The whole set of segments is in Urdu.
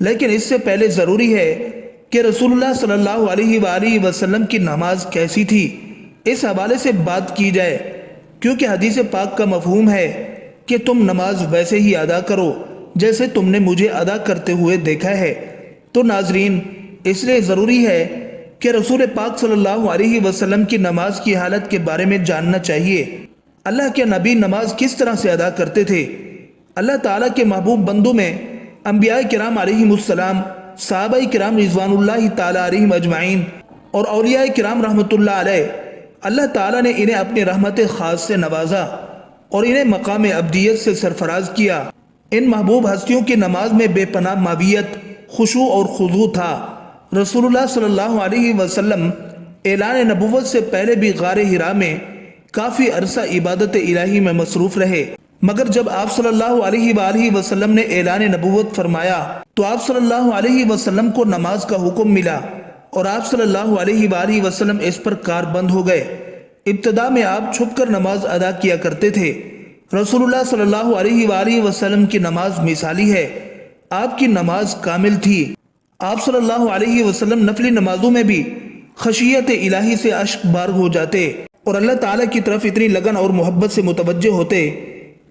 لیکن اس سے پہلے ضروری ہے کہ رسول اللہ صلی اللہ علیہ وآلہ وسلم کی نماز کیسی تھی، اس حوالے سے بات کی جائے، کیونکہ حدیث پاک کا مفہوم ہے کہ تم نماز ویسے ہی ادا کرو جیسے تم نے مجھے ادا کرتے ہوئے دیکھا ہے۔ تو ناظرین، اس لیے ضروری ہے کہ رسول پاک صلی اللہ علیہ وسلم کی نماز کی حالت کے بارے میں جاننا چاہیے۔ اللہ کے نبی نماز کس طرح سے ادا کرتے تھے؟ اللہ تعالیٰ کے محبوب بندوں میں انبیاء کرام علیہم السلام، صحابہ کرام رضوان اللہ تعالیٰ علیہم اجمعین اور اولیاء کرام رحمۃ اللہ علیہ، اللہ تعالیٰ نے انہیں اپنی رحمت خاص سے نوازا اور انہیں مقام عبدیت سے سرفراز کیا۔ ان محبوب ہستیوں کی نماز میں بے پناہ ماویت، خشوع اور خضوع تھا۔ رسول اللہ صلی اللہ علیہ وسلم اعلان نبوت سے پہلے بھی غار حرا میں کافی عرصہ عبادت الہی میں مصروف رہے، مگر جب آپ صلی اللہ علیہ وآلہ وسلم نے اعلان نبوت فرمایا تو آپ صلی اللہ علیہ وسلم کو نماز کا حکم ملا اور آپ صلی اللہ علیہ وآلہ وسلم اس پر کاربند ہو گئے۔ ابتدا میں آپ چھپ کر نماز ادا کیا کرتے تھے۔ رسول اللہ صلی اللہ علیہ وآلہ وسلم کی نماز مثالی ہے، آپ کی نماز کامل تھی۔ آپ صلی اللہ علیہ وسلم نفلی نمازوں میں بھی خشیت الہی سے اشک بار ہو جاتے اور اللہ تعالیٰ کی طرف اتنی لگن اور محبت سے متوجہ ہوتے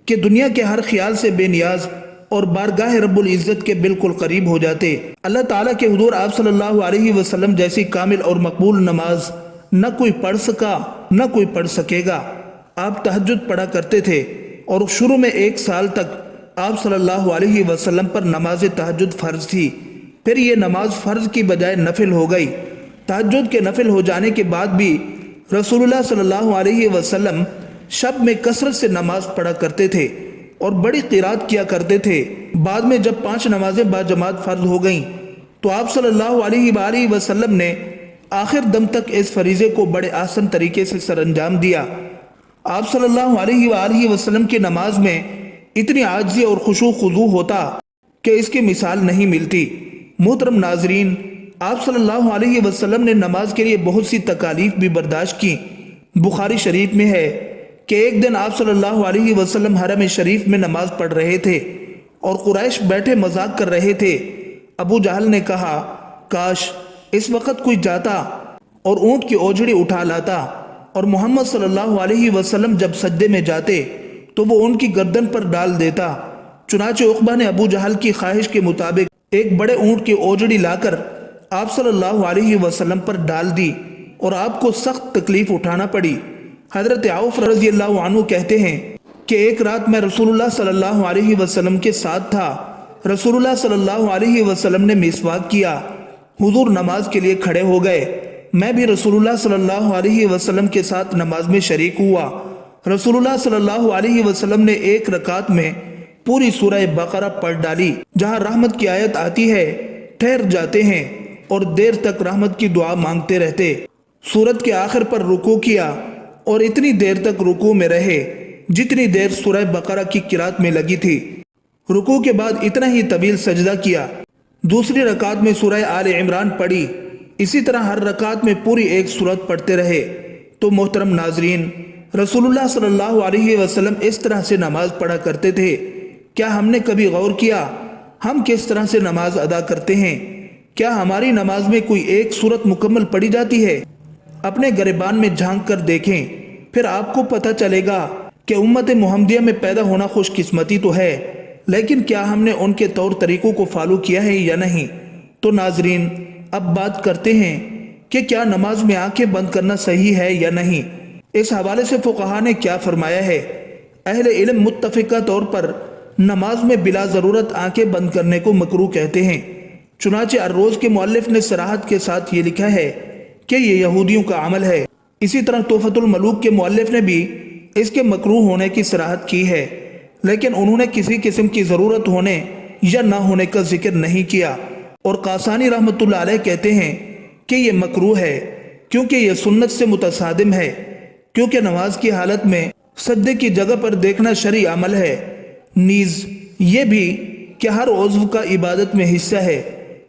کہ دنیا کے ہر خیال سے بے نیاز اور بارگاہ رب العزت کے بالکل قریب ہو جاتے۔ اللہ تعالیٰ کے حضور آپ صلی اللہ علیہ وسلم جیسی کامل اور مقبول نماز نہ کوئی پڑھ سکا نہ کوئی پڑھ سکے گا۔ آپ تہجد پڑھا کرتے تھے اور شروع میں 1 سال تک آپ صلی اللہ علیہ وسلم پر نماز تہجد فرض تھی، پھر یہ نماز فرض کی بجائے نفل ہو گئی۔ تہجد کے نفل ہو جانے کے بعد بھی رسول اللہ صلی اللہ علیہ وسلم شب میں کثرت سے نماز پڑھا کرتے تھے اور بڑی قرات کیا کرتے تھے۔ بعد میں جب 5 نمازیں باجماعت فرض ہو گئیں تو آپ صلی اللہ علیہ وآلہ وسلم نے آخر دم تک اس فریضے کو بڑے آسان طریقے سے سر انجام دیا۔ آپ صلی اللہ علیہ وآلہ وسلم کی نماز میں اتنی عاجزی اور خشوع خضوع ہوتا کہ اس کی مثال نہیں ملتی۔ محترم ناظرین، آپ صلی اللہ علیہ وسلم نے نماز کے لیے بہت سی تکالیف بھی برداشت کی۔ بخاری شریف میں ہے کہ ایک دن آپ صلی اللہ علیہ وسلم حرم شریف میں نماز پڑھ رہے تھے اور قریش بیٹھے مذاق کر رہے تھے۔ ابو جہل نے کہا، کاش اس وقت کوئی جاتا اور اونٹ کی اوجھڑی اٹھا لاتا اور محمد صلی اللہ علیہ وسلم جب سجدے میں جاتے تو وہ ان کی گردن پر ڈال دیتا۔ چنانچہ عقبہ نے ابو جہل کی خواہش کے مطابق ایک بڑے اونٹ کی اوجڑی لا کر آپ صلی اللہ علیہ وسلم پر ڈال دی اور آپ کو سخت تکلیف اٹھانا پڑی۔ حضرت عوف رضی اللہ عنہ کہتے ہیں کہ ایک رات میں رسول اللہ صلی اللہ علیہ وسلم کے ساتھ تھا۔ رسول اللہ صلی اللہ علیہ وسلم نے مسواک کیا، حضور نماز کے لیے کھڑے ہو گئے، میں بھی رسول اللہ صلی اللہ علیہ وسلم کے ساتھ نماز میں شریک ہوا۔ رسول اللہ صلی اللہ علیہ وسلم نے 1 رکعت میں پوری سورہ بقرہ پڑھ ڈالی۔ جہاں رحمت کی آیت آتی ہے ٹھہر جاتے ہیں اور دیر تک رحمت کی دعا مانگتے رہتے۔ سورت کے آخر پر رکوع کیا اور اتنی دیر تک رکوع میں رہے جتنی دیر سورہ بقرہ کی قرات میں لگی تھی۔ رکوع کے بعد اتنا ہی طویل سجدہ کیا۔ دوسری رکعت میں سورہ آل عمران پڑھی۔ اسی طرح ہر رکعت میں پوری 1 سورت پڑھتے رہے۔ تو محترم ناظرین، رسول اللہ صلی اللہ علیہ وسلم اس طرح سے نماز پڑھا کرتے تھے۔ کیا ہم نے کبھی غور کیا ہم کس طرح سے نماز ادا کرتے ہیں؟ کیا ہماری نماز میں کوئی 1 سورت مکمل پڑھی جاتی ہے؟ اپنے گریبان میں جھانک کر دیکھیں، پھر آپ کو پتہ چلے گا کہ امت محمدیہ میں پیدا ہونا خوش قسمتی تو ہے، لیکن کیا ہم نے ان کے طور طریقوں کو فالو کیا ہے یا نہیں؟ تو ناظرین، اب بات کرتے ہیں کہ کیا نماز میں آنکھیں بند کرنا صحیح ہے یا نہیں۔ اس حوالے سے فقہا نے کیا فرمایا ہے؟ اہل علم متفقہ طور پر نماز میں بلا ضرورت آنکھیں بند کرنے کو مکروہ کہتے ہیں۔ چنانچہ الروز کے مؤلف نے صراحت کے ساتھ یہ لکھا ہے کہ یہ یہودیوں کا عمل ہے۔ اسی طرح تحفۃ الملوک کے مؤلف نے بھی اس کے مکروہ ہونے کی صراحت کی ہے، لیکن انہوں نے کسی قسم کی ضرورت ہونے یا نہ ہونے کا ذکر نہیں کیا۔ اور قاسانی رحمۃ اللہ علیہ کہتے ہیں کہ یہ مکروہ ہے کیونکہ یہ سنت سے متصادم ہے، کیونکہ نماز کی حالت میں سجدے کی جگہ پر دیکھنا شرعی عمل ہے، نیز یہ بھی کہ ہر عضو کا عبادت میں حصہ ہے،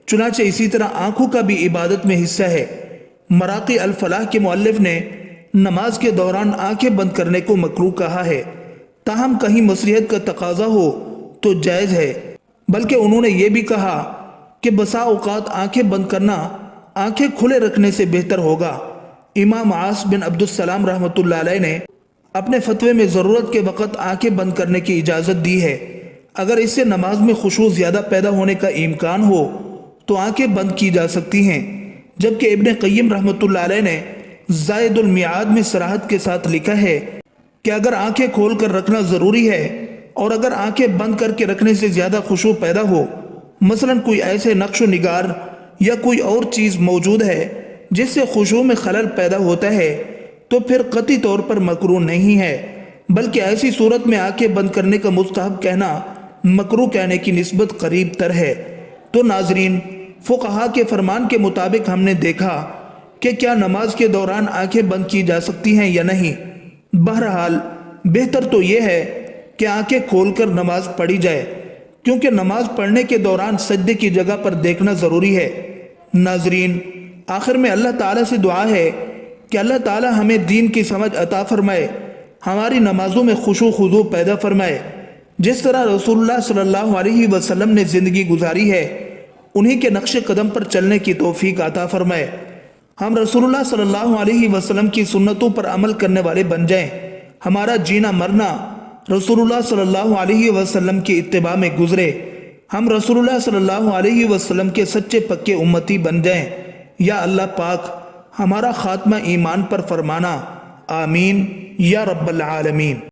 چنانچہ اسی طرح آنکھوں کا بھی عبادت میں حصہ ہے۔ مراقی الفلاح کے مؤلف نے نماز کے دوران آنکھیں بند کرنے کو مکروہ کہا ہے، تاہم کہیں مصلحت کا تقاضا ہو تو جائز ہے، بلکہ انہوں نے یہ بھی کہا کہ بسا اوقات آنکھیں بند کرنا آنکھیں کھلے رکھنے سے بہتر ہوگا۔ امام عاص بن عبدالسلام رحمۃ اللہ علیہ نے اپنے فتوے میں ضرورت کے وقت آنکھیں بند کرنے کی اجازت دی ہے۔ اگر اس سے نماز میں خشوع زیادہ پیدا ہونے کا امکان ہو تو آنکھیں بند کی جا سکتی ہیں، جبکہ ابن قیم رحمۃ اللہ علیہ نے زائد المیعاد میں صراحت کے ساتھ لکھا ہے کہ اگر آنکھیں کھول کر رکھنا ضروری ہے اور اگر آنکھیں بند کر کے رکھنے سے زیادہ خشوع پیدا ہو، مثلا کوئی ایسے نقش و نگار یا کوئی اور چیز موجود ہے جس سے خشوع میں خلل پیدا ہوتا ہے، تو پھر قطعی طور پر مکروہ نہیں ہے، بلکہ ایسی صورت میں آنکھیں بند کرنے کا مستحب کہنا مکروہ کہنے کی نسبت قریب تر ہے۔ تو ناظرین، فقہا کے فرمان کے مطابق ہم نے دیکھا کہ کیا نماز کے دوران آنکھیں بند کی جا سکتی ہیں یا نہیں۔ بہرحال بہتر تو یہ ہے کہ آنکھیں کھول کر نماز پڑھی جائے، کیونکہ نماز پڑھنے کے دوران سجدے کی جگہ پر دیکھنا ضروری ہے۔ ناظرین، آخر میں اللہ تعالیٰ سے دعا ہے کہ اللہ تعالیٰ ہمیں دین کی سمجھ عطا فرمائے، ہماری نمازوں میں خشوع خضوع پیدا فرمائے۔ جس طرح رسول اللہ صلی اللہ علیہ وسلم نے زندگی گزاری ہے، انہی کے نقش قدم پر چلنے کی توفیق عطا فرمائے۔ ہم رسول اللہ صلی اللہ علیہ وسلم کی سنتوں پر عمل کرنے والے بن جائیں، ہمارا جینا مرنا رسول اللہ صلی اللہ علیہ وسلم کی اتباع میں گزرے، ہم رسول اللہ صلی اللہ علیہ وسلم کے سچے پکے امتی بن جائیں۔ یا اللہ پاک ہمارا خاتمہ ایمان پر فرمانا، آمین یا رب العالمین۔